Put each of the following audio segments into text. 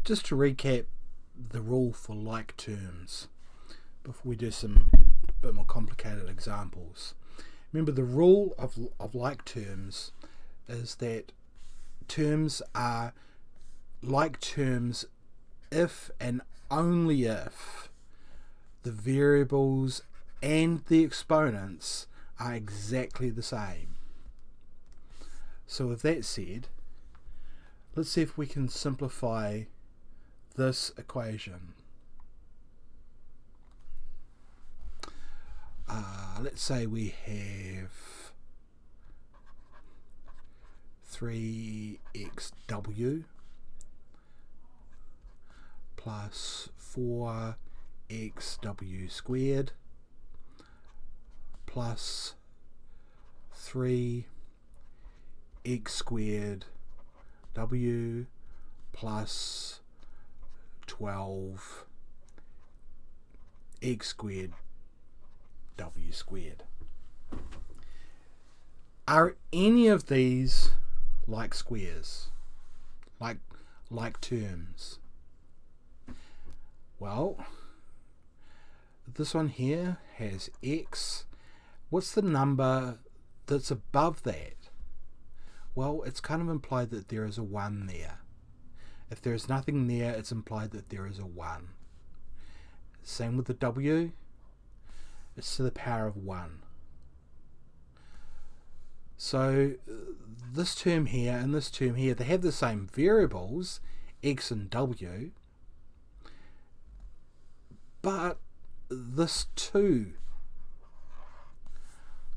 just to recap the rule for like terms before we do some bit more complicated examples. Remember, the rule of like terms is that terms are like terms if and only if the variables and the exponents are exactly the same. So with that said, let's see if we can simplify this equation. Let's say we have 3xw plus 4xw squared plus 3x squared w plus 12x squared w squared. Are any of these like squares? Like terms? Well, this one here has x. What's the number that's above that? Well, it's kind of implied that there is a 1 there. If there is nothing there, it's implied that there is a 1. Same with the w. It's to the power of 1. So this term here and this term here, they have the same variables, x and w, but this 2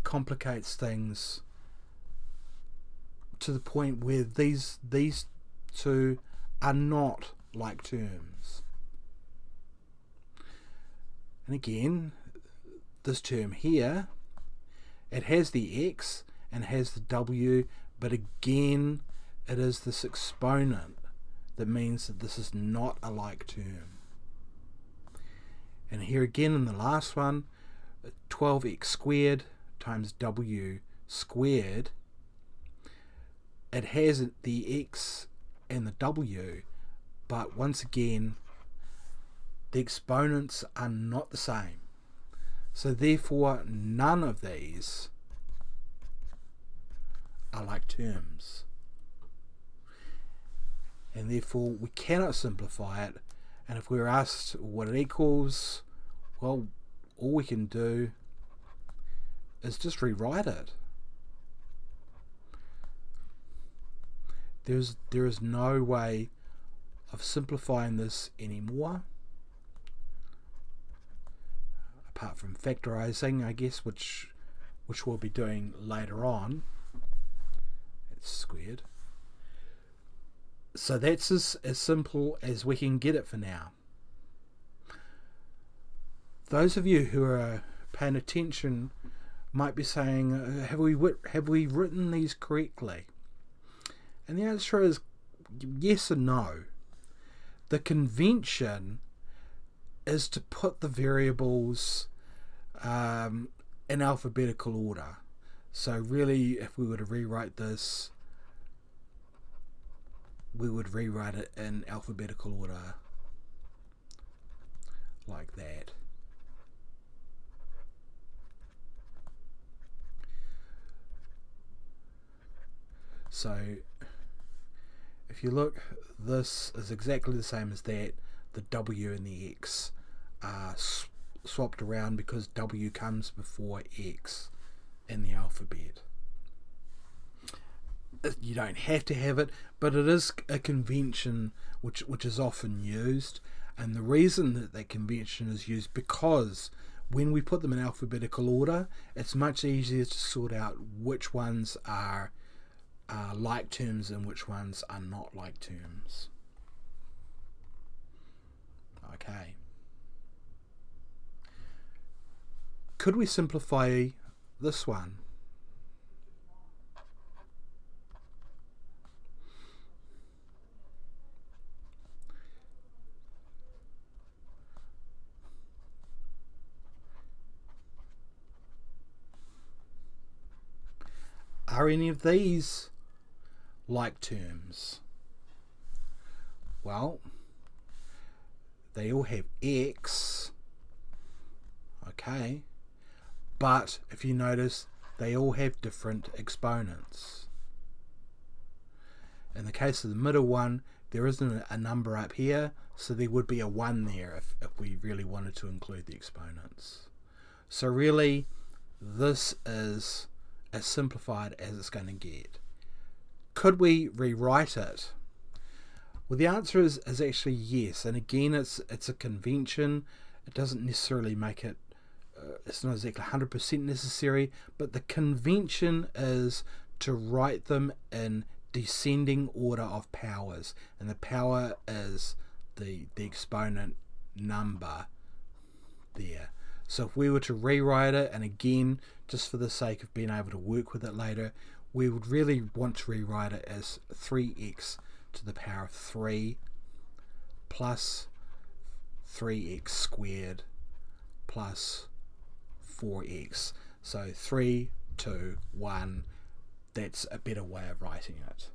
complicates things to the point where these two are not like terms. And again, this term here, it has the x and has the w, but again it is this exponent that means that this is not a like term. And here again in the last one, 12x squared times w squared, it has the x and the w, but once again the exponents are not the same. So therefore none of these are like terms. And therefore we cannot simplify it. And if we're asked what it equals, well, all we can do is just rewrite it. There is no way of simplifying this anymore, apart from factorising, I guess, which we'll be doing later on. It's squared. So that's as simple as we can get it for now. Those of you who are paying attention might be saying, have we written these correctly? And the answer is yes and no. The convention is to put the variables in alphabetical order. So really, if we were to rewrite this, we would rewrite it in alphabetical order like that. So if you look, this is exactly the same as that. The w and the x are swapped around because w comes before x in the alphabet. You don't have to have it, but it is a convention which is often used, and the reason that convention is used because when we put them in alphabetical order, it's much easier to sort out which ones are like terms and which ones are not like terms. Okay. Could we simplify this one? Are any of these like terms? Well, they all have x, okay, but if you notice, they all have different exponents. In the case of the middle one, there isn't a number up here, so there would be a 1 there if we really wanted to include the exponents. So really, this is as simplified as it's going to get. Could we rewrite it? Well, the answer is actually yes, and again, it's a convention. It doesn't necessarily make it, it's not exactly 100% necessary, but the convention is to write them in descending order of powers, and the power is the exponent number there. So if we were to rewrite it, and again, just for the sake of being able to work with it later, we would really want to rewrite it as 3x to the power of 3 plus 3x squared plus 4x. So 3, 2, 1. That's a better way of writing it.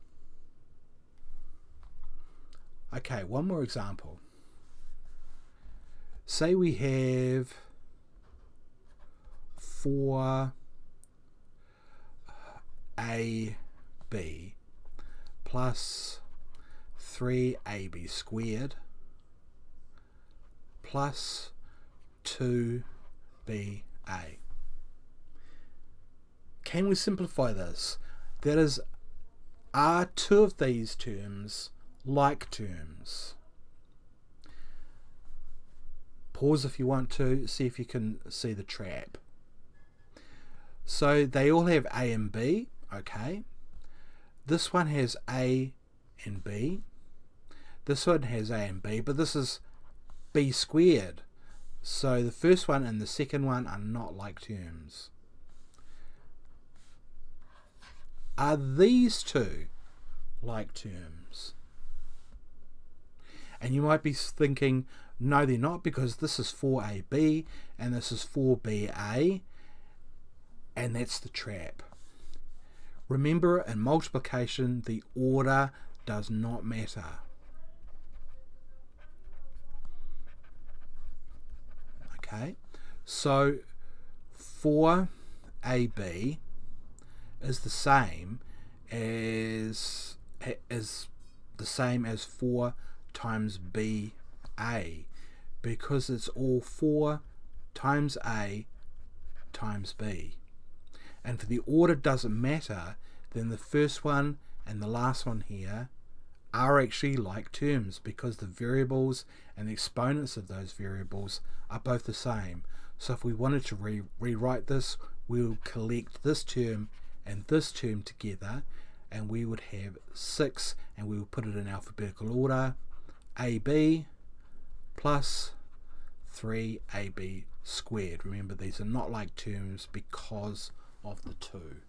Okay, one more example. Say we have 4ab plus 3ab squared plus 2ba. Can we simplify this? That is, are two of these terms like terms? Pause if you want to, see if you can see the trap. So they all have a and b, okay. This one has a and b. This one has a and b, but this is b squared. So the first one and the second one are not like terms. Are these two like terms? And you might be thinking, no, they're not, because this is 4ab and this is 4ba, and that's the trap. Remember, in multiplication, the order does not matter. Okay, so 4ab is the same as 4 times ba, because it's all 4 times a times b. And if the order doesn't matter, then the first one and the last one here are actually like terms, because the variables and the exponents of those variables are both the same. So if we wanted to rewrite this, we'll collect this term and this term together, and we would have 6, and we will put it in alphabetical order. AB plus 3ab squared. Remember, these are not like terms because of the 2.